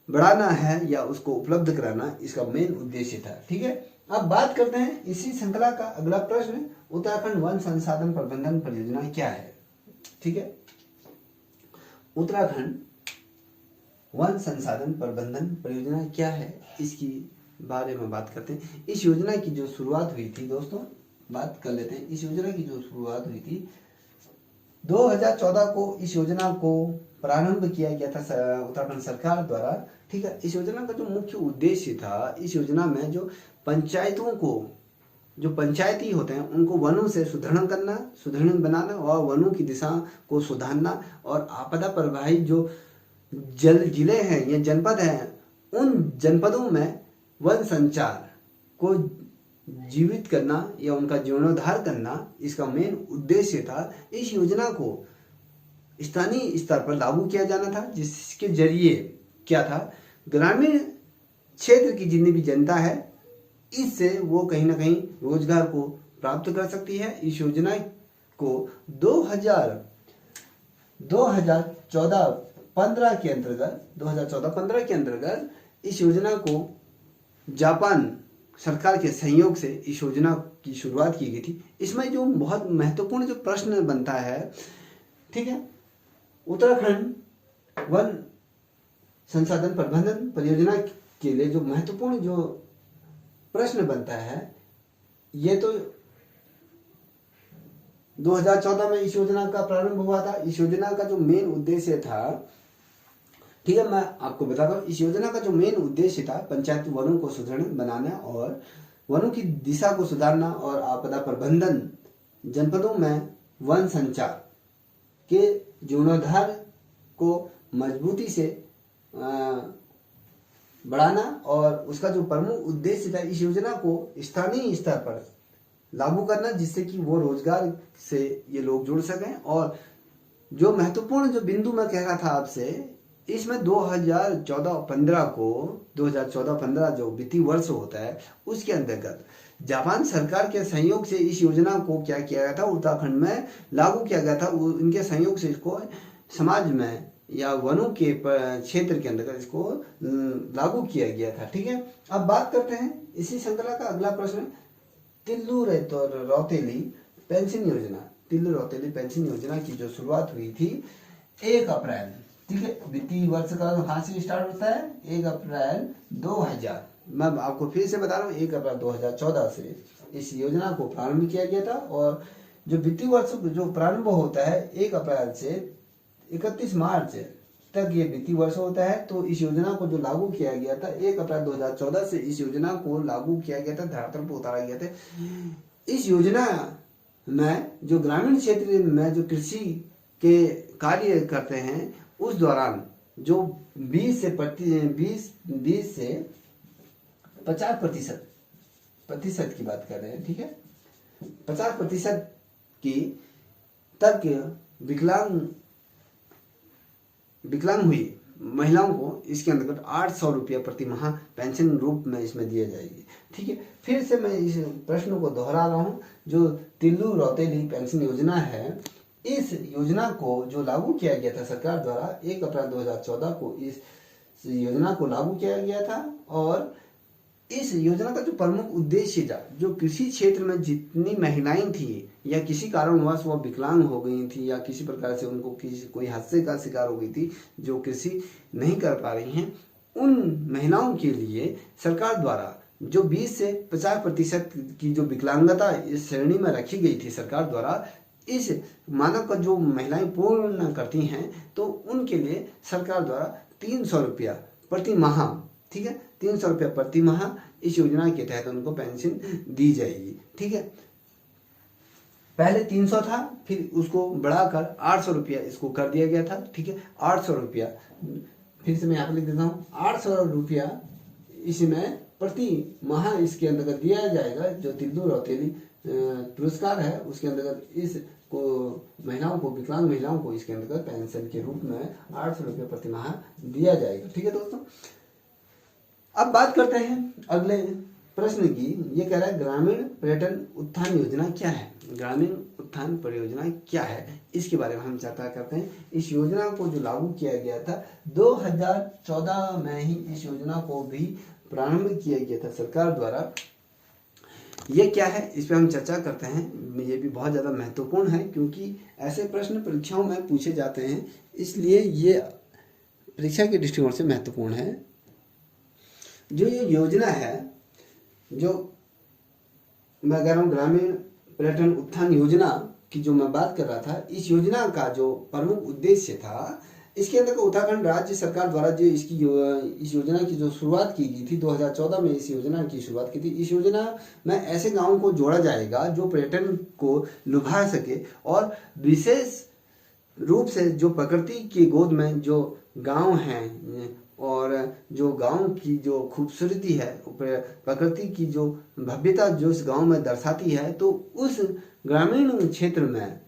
बढ़ाना है या उसको उपलब्ध कराना इसका मेन उद्देश्य था। ठीक है, अब बात करते हैं इसी श्रृंखला का अगला प्रश्न, उत्तराखंड वन संसाधन प्रबंधन परियोजना क्या है? ठीक है, उत्तराखंड वन संसाधन प्रबंधन परियोजना क्या है, इसकी बारे में बात करते हैं। इस योजना की जो शुरुआत हुई थी दोस्तों, बात कर लेते हैं। इस योजना की जो शुरुआत हुई थी 2014 को इस योजना को प्रारंभ किया गया था उत्तराखंड सरकार द्वारा। ठीक है, इस योजना का जो मुख्य उद्देश्य था, इस योजना में जो पंचायतों को, जो पंचायती होते हैं उनको वनों से सुदृढ़ बनाना और वनों की दिशा को सुधारना और आपदा प्रभावित जो जिले हैं या जनपद हैं उन जनपदों में वन संचार को जीवित करना या उनका जीर्णोद्धार करना इसका मेन उद्देश्य था। इस योजना को स्थानीय स्तर पर लागू किया जाना था, जिसके जरिए क्या था, ग्रामीण क्षेत्र की जितनी भी जनता है इससे वो कहीं ना कहीं रोजगार को प्राप्त कर सकती है। इस योजना को 2014-15 के अंतर्गत इस योजना को जापान सरकार के सहयोग से इस योजना की शुरुआत की गई थी। इसमें जो बहुत महत्वपूर्ण जो प्रश्न बनता है, ठीक है, उत्तराखंड वन संसाधन प्रबंधन परियोजना के लिए जो महत्वपूर्ण जो प्रश्न बनता है, ये तो 2014 में इस योजना का प्रारंभ हुआ था। इस योजना का जो मेन उद्देश्य था, ठीक है, मैं आपको बताता हूँ, इस योजना का जो मेन उद्देश्य था पंचायत वनों को सुदृढ़ बनाना और वनों की दिशा को सुधारना और आपदा प्रबंधन, जनपदों में वन संचार के जीर्णोद्धार को मजबूती से बढ़ाना और उसका जो प्रमुख उद्देश्य था इस योजना को स्थानीय स्तर पर लागू करना, जिससे कि वो रोजगार से ये लोग जुड़ सकें। और जो महत्वपूर्ण जो बिंदु मैं कह रहा था आपसे, इसमें 2014-15 जो वित्तीय वर्ष होता है उसके अंतर्गत जापान सरकार के सहयोग से इस योजना को क्या किया गया था, उत्तराखंड में लागू किया गया था। इनके सहयोग से इसको समाज में या वनों के क्षेत्र के अंतर्गत इसको लागू किया गया था। ठीक है, अब बात करते हैं इसी श्रृंखला का अगला प्रश्न, तिल्लू रौतेली पेंशन योजना। तिल्लू रौतेली पेंशन योजना की जो शुरुआत हुई थी 1 अप्रैल, ठीक है, वित्तीय वर्ष का कहाँ से स्टार्ट होता है, 1 अप्रैल 2000। मैं आपको फिर से बता रहा हूँ, 1 अप्रैल 2014 से इस योजना को प्रारंभ किया गया था। और जो वित्तीय वर्ष जो प्रारंभ होता है 1 अप्रैल से 31 मार्च तक ये वित्तीय वर्ष होता है। तो इस योजना को जो लागू किया गया था 1 अप्रैल 2014 से इस योजना को लागू किया गया था, धरातल पर उतारा गया था। इस योजना में जो ग्रामीण क्षेत्र में जो कृषि के कार्य करते हैं उस दौरान जो 20 से 50% की बात कर रहे हैं, ठीक है, 50% की तक विकलांग विकलांग हुई महिलाओं को इसके अंतर्गत 800 रुपया प्रति माह पेंशन रूप में इसमें दिया जाएगी। ठीक है, फिर से मैं इस प्रश्न को दोहरा रहा हूँ। जो तिल्लू रौतेली पेंशन योजना है, इस योजना को जो लागू किया गया था सरकार द्वारा 1 अप्रैल 2014 को इस योजना को लागू किया गया था। और इस योजना का जो प्रमुख उद्देश्य था, जो कृषि क्षेत्र में जितनी महिलाएं थी या किसी कारणवश वो विकलांग हो गई थी या किसी प्रकार से उनको किसी कोई हादसे का शिकार हो गई थी, जो कृषि नहीं कर पा रही हैं, उन महिलाओं के लिए सरकार द्वारा जो 20 से 50% की जो विकलांगता इस श्रेणी में रखी गई थी सरकार द्वारा, इस मानक का जो महिलाएं पूर्ण करती हैं तो उनके लिए सरकार द्वारा 300 रुपया प्रति माह, ठीक है, 300 रुपया प्रति माह इस योजना के तहत उनको पेंशन दी जाएगी। ठीक है, पहले 300 था, फिर उसको बढ़ाकर 800 रुपया इसको कर दिया गया था। ठीक है, 800 रुपया, फिर से मैं यहाँ पर लिख देता हूँ, 800 रुपया इसमें प्रति माह इसके अंतर्गत दिया जाएगा। जो तिल्लू रौतेली पुरस्कार है उसके अंतर्गत इसको महिलाओं को, विकलांग महिलाओं को इसके अंतर्गत पेंशन के रूप में 800 रुपये प्रति माह दिया जाएगा। ठीक है दोस्तों, अब बात करते हैं अगले प्रश्न की। ये कह रहा है ग्रामीण पर्यटन उत्थान योजना क्या है। ग्रामीण उत्थान परियोजना क्या है, इसके बारे में हम चर्चा करते हैं। इस योजना को जो लागू किया गया था 2014 में ही इस योजना को भी प्रारंभ किया गया था सरकार द्वारा। ये क्या है, इस पर हम चर्चा करते हैं। ये भी बहुत ज़्यादा महत्वपूर्ण है क्योंकि ऐसे प्रश्न परीक्षाओं में पूछे जाते हैं, इसलिए ये परीक्षा के दृष्टिकोण से महत्वपूर्ण है। जो ये योजना है, जो मैं कह रहा हूँ ग्रामीण पर्यटन उत्थान योजना की जो मैं बात कर रहा था, इस योजना का जो प्रमुख उद्देश्य था, इसके अंदर उत्तराखंड राज्य सरकार द्वारा जो इस योजना की जो शुरुआत की गई थी 2014 में इस योजना की शुरुआत की थी। इस योजना में ऐसे गांवों को जोड़ा जाएगा जो पर्यटन को लुभा सके और विशेष रूप से जो प्रकृति की गोद में जो गांव हैं और जो गांव की जो खूबसूरती है, प्रकृति की जो भव्यता जो इस गांव में दर्शाती है, तो उस ग्रामीण क्षेत्र में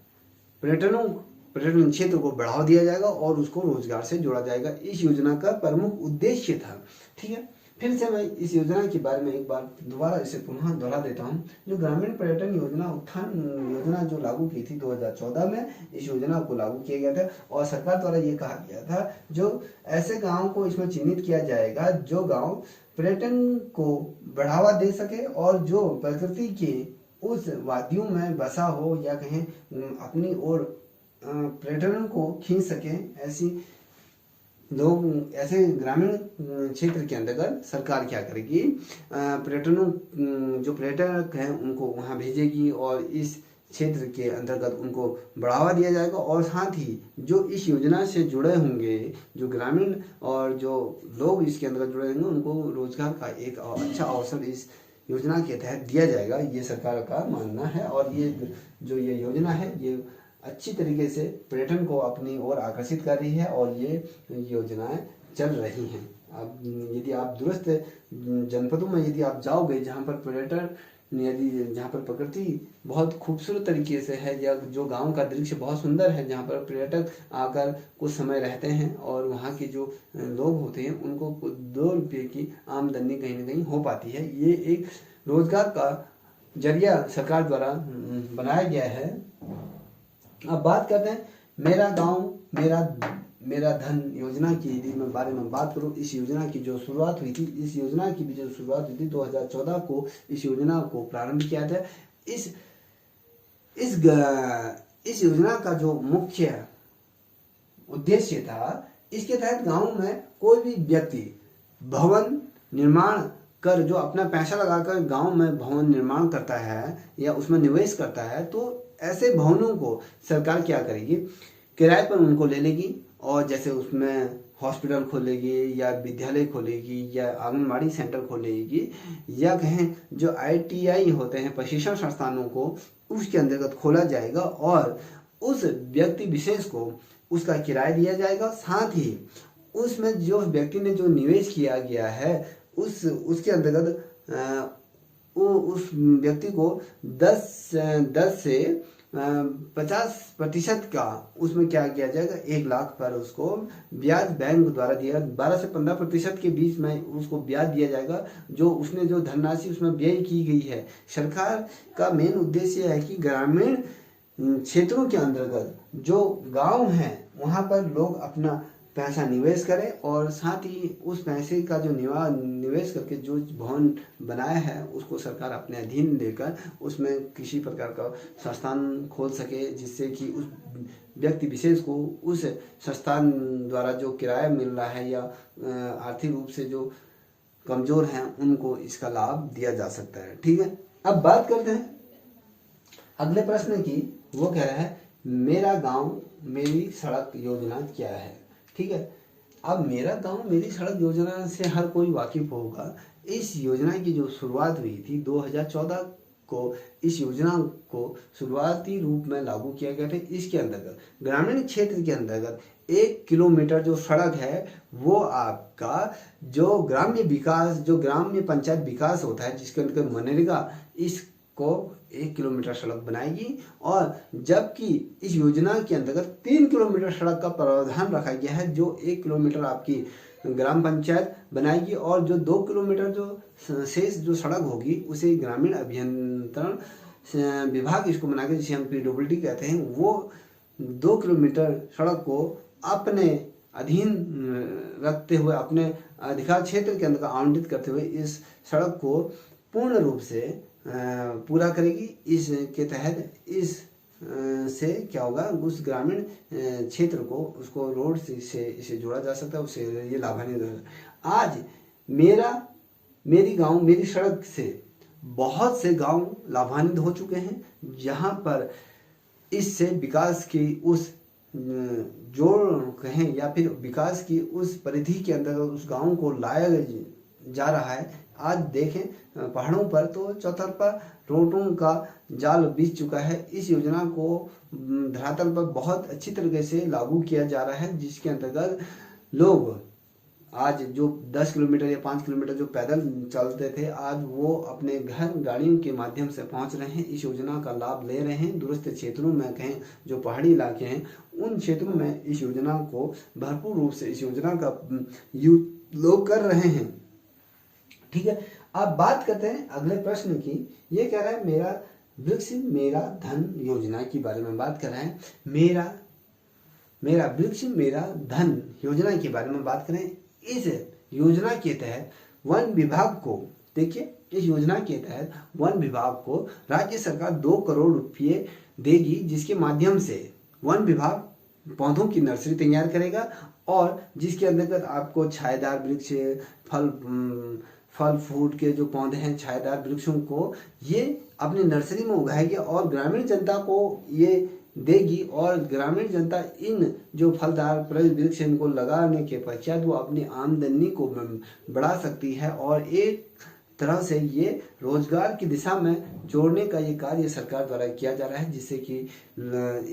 पर्यटन क्षेत्र को बढ़ावा दिया जाएगा और उसको रोजगार से जोड़ा जाएगा। इस योजना का प्रमुख उद्देश्य था। ठीक है, फिर से मैं इस योजना के बारे में एक बार दोबारा इसे पुनः दोहरा देता हूँ। जो ग्रामीण पर्यटन योजना उत्थान योजना जो लागू की थी 2014 में, इस योजना को लागू किया गया था और सरकार द्वारा ये कहा गया था जो ऐसे गाँव को इसमें चिन्हित किया जाएगा जो गाँव पर्यटन को बढ़ावा दे सके और जो प्रकृति के उस वादियों में बसा हो या कहें अपनी ओर पर्यटन को खींच सके। ऐसे ग्रामीण क्षेत्र के अंतर्गत सरकार क्या करेगी, जो पर्यटक हैं उनको वहां भेजेगी और इस क्षेत्र के अंतर्गत उनको बढ़ावा दिया जाएगा और साथ ही जो इस योजना से जुड़े होंगे, जो ग्रामीण और जो लोग इसके अंतर्गत जुड़े होंगे, उनको रोजगार का एक अच्छा अवसर इस योजना के तहत दिया जाएगा। ये सरकार का मानना है और ये योजना है ये अच्छी तरीके से पर्यटन को अपनी ओर आकर्षित कर रही है और ये योजनाएं चल रही हैं। अब यदि आप दूरस्थ जनपदों में यदि आप जाओगे जहाँ पर जहाँ पर प्रकृति बहुत खूबसूरत तरीके से है या जो गांव का दृश्य बहुत सुंदर है, जहाँ पर पर्यटक आकर कुछ समय रहते हैं और वहाँ के जो लोग होते हैं उनको 2 रुपये की आमदनी कहीं ना कहीं हो पाती है। ये एक रोजगार का जरिया सरकार द्वारा बनाया गया है। अब बात करते हैं मेरा गांव मेरा धन योजना की यदि मैं बारे में बात करूं। इस योजना की जो शुरुआत हुई थी, इस योजना की भी जो शुरुआत हुई थी 2014 को इस योजना को प्रारंभ किया था। इस योजना का जो मुख्य उद्देश्य था, इसके तहत गांव में कोई भी व्यक्ति भवन निर्माण कर जो अपना पैसा लगाकर गांव में भवन निर्माण करता है या उसमें निवेश करता है, तो ऐसे भवनों को सरकार क्या करेगी, किराए पर उनको ले लेगी और जैसे उसमें हॉस्पिटल खोलेगी या विद्यालय खोलेगी या आंगनबाड़ी सेंटर खोलेगी या कहें जो ITI होते हैं प्रशिक्षण संस्थानों को उसके अंतर्गत खोला जाएगा और उस व्यक्ति विशेष को उसका किराया दिया जाएगा। साथ ही उसमें जो व्यक्ति ने जो निवेश किया गया है उसके अंतर्गत उस व्यक्ति को 10 से 50% का उसमें क्या किया जाएगा, 1 लाख पर उसको ब्याज बैंक द्वारा दिया 12 से 15% के बीच में उसको ब्याज दिया जाएगा। जो उसने जो धनराशि उसमें व्यय की गई है, सरकार का मेन उद्देश्य है कि ग्रामीण क्षेत्रों के अंतर्गत जो गांव हैं वहां पर लोग अपना पैसा निवेश करें और साथ ही उस पैसे का जो निवेश करके जो भवन बनाया है उसको सरकार अपने अधीन लेकर उसमें किसी प्रकार का संस्थान खोल सके, जिससे कि उस व्यक्ति विशेष को उस संस्थान द्वारा जो किराया मिल रहा है या आर्थिक रूप से जो कमजोर हैं उनको इसका लाभ दिया जा सकता है। ठीक है, अब बात करते हैं अगले प्रश्न की। वो कह रहा है मेरा गांव मेरी सड़क योजना क्या है। ठीक है, अब मेरा गांव मेरी सड़क योजना से हर कोई वाकिफ होगा। इस योजना की जो शुरुआत हुई थी 2014 को, इस योजना को शुरुआती रूप में लागू किया गया था। इसके अंतर्गत ग्रामीण क्षेत्र के अंतर्गत 1 किलोमीटर जो सड़क है वो आपका जो ग्राम्य विकास, जो ग्राम्य पंचायत विकास होता है जिसके अंतर्गत मनरेगा इसको 1 किलोमीटर सड़क बनाएगी। और जबकि इस योजना के अंतर्गत 3 किलोमीटर सड़क का प्रावधान रखा गया है, जो 1 किलोमीटर आपकी ग्राम पंचायत बनाएगी और जो 2 किलोमीटर जो शेष जो सड़क होगी उसे ग्रामीण अभियंत्रण विभाग इसको बनाएगा, जिसे हम PWD कहते हैं। वो 2 किलोमीटर सड़क को अपने अधीन रखते हुए, अपने अधिकार क्षेत्र के अंदर आवंटित करते हुए इस सड़क को पूर्ण रूप से पूरा करेगी। इसके तहत इस से क्या होगा, उस ग्रामीण क्षेत्र को उसको रोड से इसे जोड़ा जा सकता है, उससे ये लाभान्वित होगा। आज मेरी गांव मेरी सड़क से बहुत से गांव लाभान्वित हो चुके हैं, जहां पर इससे विकास की उस जोड़ कहें या फिर विकास की उस परिधि के अंतर्गत उस गांव को लाया जा रहा है। आज देखें पहाड़ों पर तो चौतरफा रोडों का जाल बिछ चुका है। इस योजना को धरातल पर बहुत अच्छी तरीके से लागू किया जा रहा है, जिसके अंतर्गत लोग आज जो 10 किलोमीटर या 5 किलोमीटर जो पैदल चलते थे, आज वो अपने घर गाड़ियों के माध्यम से पहुंच रहे हैं, इस योजना का लाभ ले रहे हैं। दूरस्थ क्षेत्रों में कहें जो पहाड़ी इलाके हैं उन क्षेत्रों में इस योजना को भरपूर रूप से इस योजना का यूज लोग कर रहे हैं। ठीक है, अब बात करते हैं अगले प्रश्न की। ये कह रहा है मेरा वृक्ष मेरा धन योजना के बारे में बात कर रहा है। मेरा वृक्ष मेरा धन योजना के बारे में बात करें। इस योजना के तहत वन विभाग को, देखिए इस योजना के तहत वन विभाग को राज्य सरकार 2 करोड़ रुपये देगी, जिसके माध्यम से वन विभाग पौधों की नर्सरी तैयार करेगा और जिसके अंतर्गत आपको छायादार वृक्ष, फल फूल के जो पौधे हैं, छायादार वृक्षों को ये अपनी नर्सरी में उगाएगी और ग्रामीण जनता को ये देगी। और ग्रामीण जनता इन जो फलदार वृक्ष इनको लगाने के पश्चात वो अपनी आमदनी को बढ़ा सकती है और एक तरह से ये रोजगार की दिशा में जोड़ने का ये कार्य सरकार द्वारा किया जा रहा है, जिससे कि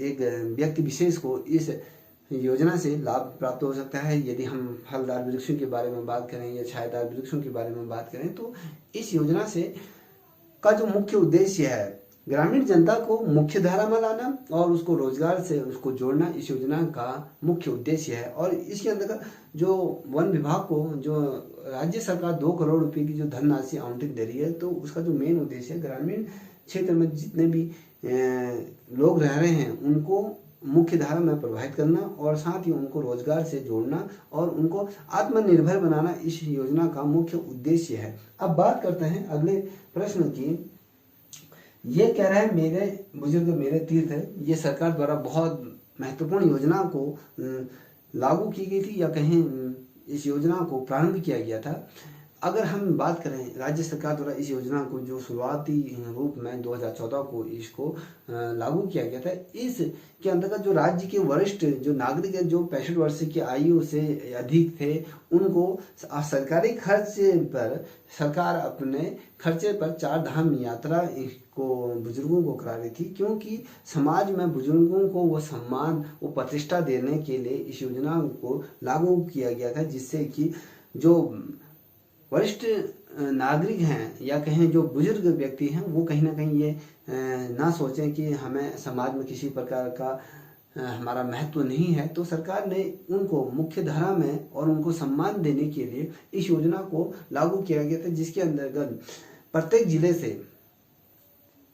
एक व्यक्ति विशेष को इस योजना से लाभ प्राप्त हो सकता है। यदि हम फलदार वृक्षों के बारे में बात करें या छायादार वृक्षों के बारे में बात करें तो इस योजना से का जो मुख्य उद्देश्य है ग्रामीण जनता को मुख्य धारा में लाना और उसको रोजगार से उसको जोड़ना इस योजना का मुख्य उद्देश्य है। और इसके अंतर्गत जो वन विभाग को जो राज्य सरकार 2 करोड़ रुपए की जो धनराशि आवंटित दे रही है, तो उसका जो मेन उद्देश्य है ग्रामीण क्षेत्र में जितने भी लोग रह रहे हैं उनको मुख्य धारा में प्रभावित करना और साथ ही उनको रोजगार से जोड़ना और उनको आत्मनिर्भर बनाना इस योजना का मुख्य उद्देश्य है। अब बात करते हैं अगले प्रश्न की। ये कह रहा है मेरे बुजुर्ग मेरे तीर्थ है, ये सरकार द्वारा बहुत महत्वपूर्ण योजना को लागू की गई थी या कहें इस योजना को प्रारंभ किया गया था। अगर हम बात करें राज्य सरकार द्वारा इस योजना को जो शुरुआती रूप में 2014 को इसको लागू किया गया था, इसके अंतर्गत जो राज्य के वरिष्ठ जो नागरिक हैं जो 65 वर्ष की आयु से अधिक थे उनको सरकारी खर्चे पर सरकार अपने खर्चे पर 4 धाम यात्रा को बुजुर्गों को करा रही थी, क्योंकि समाज में बुजुर्गों को वो सम्मान वो प्रतिष्ठा देने के लिए इस योजना को लागू किया गया था, जिससे कि जो वरिष्ठ नागरिक हैं या कहें जो बुजुर्ग व्यक्ति हैं वो कहीं ना कहीं ये ना सोचें कि हमें समाज में किसी प्रकार का हमारा महत्व नहीं है, तो सरकार ने उनको मुख्य धारा में और उनको सम्मान देने के लिए इस योजना को लागू किया गया था, जिसके अंतर्गत प्रत्येक जिले से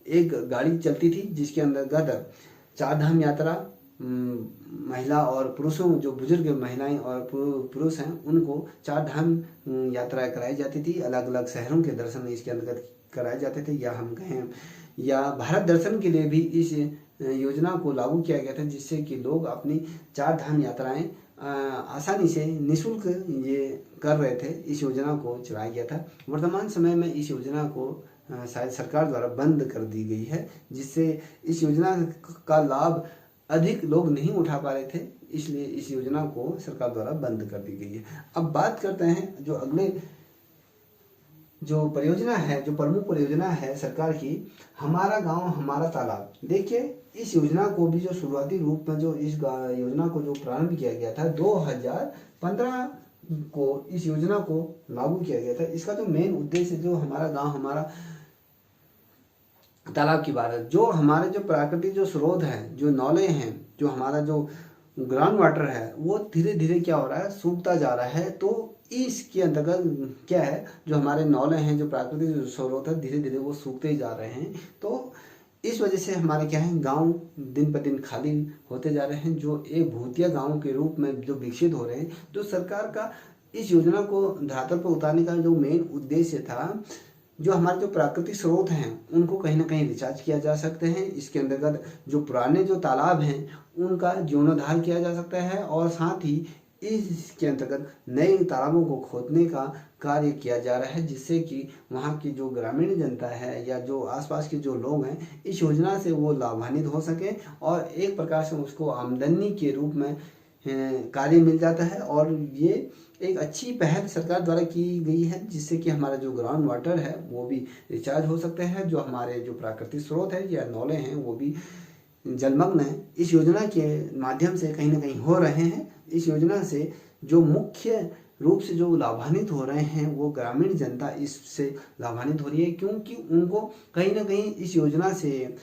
एक गाड़ी चलती थी, जिसके अंतर्गत चार धाम यात्रा महिला और पुरुषों, जो बुजुर्ग महिलाएं और पुरुष हैं उनको चार धाम यात्रा कराई जाती थी। अलग अलग शहरों के दर्शन इसके अंतर्गत कराए जाते थे, या हम कहें या भारत दर्शन के लिए भी इस योजना को लागू किया गया था, जिससे कि लोग अपनी चार धाम यात्राएं आसानी से निःशुल्क ये कर रहे थे। इस योजना को चलाया गया था। वर्तमान समय में इस योजना को शायद सरकार द्वारा बंद कर दी गई है, जिससे इस योजना का लाभ अधिक लोग नहीं उठा पा रहे थे, इसलिए इस योजना को सरकार द्वारा बंद कर दी गई है। अब बात करते हैं जो अगले जो परियोजना है, जो प्रमुख परियोजना है सरकार की, हमारा गांव हमारा तालाब। देखिए, इस योजना को भी जो शुरुआती रूप में जो इस योजना को जो प्रारंभ किया गया था 2015 को इस योजना को लागू किया गया था। इसका जो मेन उद्देश्य जो हमारा गांव हमारा तालाब की बात है, जो हमारे जो प्राकृतिक जो स्रोत हैं, जो नौले हैं, जो हमारा जो ग्राउंड वाटर है, वो धीरे धीरे क्या हो रहा है, सूखता जा रहा है। तो इसके अंतर्गत क्या है, जो हमारे नौले हैं, जो प्राकृतिक स्रोत है, धीरे धीरे वो सूखते जा रहे हैं। तो इस वजह से हमारे क्या है, गांव दिन पर दिन खाली होते जा रहे हैं, जो एक भूतिया गांव के रूप में जो विकसित हो रहे हैं। तो सरकार का इस योजना को धरातल पर उतारने का जो मेन उद्देश्य था, जो हमारे जो प्राकृतिक स्रोत हैं उनको कहीं ना कहीं रिचार्ज किया जा सकते हैं। इसके अंतर्गत जो पुराने जो तालाब हैं उनका जीर्णोद्धार किया जा सकता है, और साथ ही इसके अंतर्गत नए तालाबों को खोदने का कार्य किया जा रहा है, जिससे कि वहाँ की जो ग्रामीण जनता है या जो आसपास के जो लोग हैं इस योजना से वो लाभान्वित हो सके, और एक प्रकार से उसको आमदनी के रूप में कार्य मिल जाता है। और ये एक अच्छी पहल सरकार द्वारा की गई है, जिससे कि हमारा जो ग्राउंड वाटर है वो भी रिचार्ज हो सकते हैं, जो हमारे जो प्राकृतिक स्रोत है या नौले हैं वो भी जलमग्न है। इस योजना के माध्यम से कहीं ना कहीं हो रहे हैं। इस योजना से जो मुख्य रूप से जो लाभान्वित हो रहे हैं वो ग्रामीण जनता इससे लाभान्वित हो रही है, क्योंकि उनको कहीं ना कहीं इस योजना से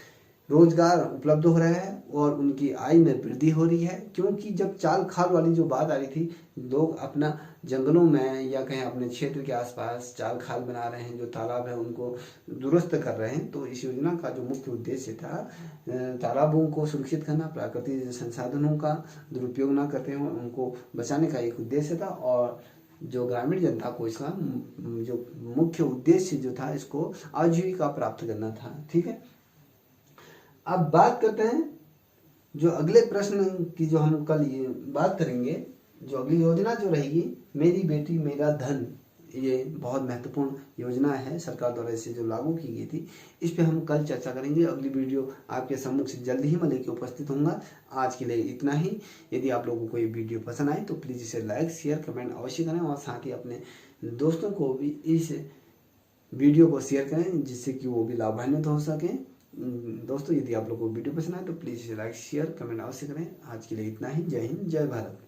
रोजगार उपलब्ध हो रहा है और उनकी आय में वृद्धि हो रही है। क्योंकि जब चाल खाल वाली जो बात आ रही थी, लोग अपना जंगलों में या कहीं अपने क्षेत्र के आसपास चाल खाल बना रहे हैं, जो तालाब है उनको दुरुस्त कर रहे हैं। तो इस योजना का जो मुख्य उद्देश्य था, तालाबों को सुरक्षित करना, प्राकृतिक संसाधनों का दुरुपयोग ना करते हुए उनको बचाने का एक उद्देश्य था, और जो ग्रामीण जनता को इसका जो मुख्य उद्देश्य जो था, इसको आजीविका प्राप्त करना था। ठीक है, अब बात करते हैं जो अगले प्रश्न की, जो हम कल ये बात करेंगे। जो अगली योजना जो रहेगी, मेरी बेटी मेरा धन, ये बहुत महत्वपूर्ण योजना है, सरकार द्वारा इसे जो लागू की गई थी। इस पे हम कल चर्चा करेंगे। अगली वीडियो आपके सम्मुख से जल्द ही मैं लेके उपस्थित होऊंगा। आज के लिए इतना ही। यदि आप लोगों को ये वीडियो पसंद आए तो प्लीज़ इसे लाइक शेयर कमेंट अवश्य करें, और साथ ही अपने दोस्तों को भी इस वीडियो को शेयर करें, जिससे कि वो भी लाभान्वित हो सकें। दोस्तों, यदि आप लोगों को वीडियो पसंद आए तो प्लीज़ इसे लाइक शेयर कमेंट अवश्य करें। आज के लिए इतना ही। जय हिंद, जय भारत।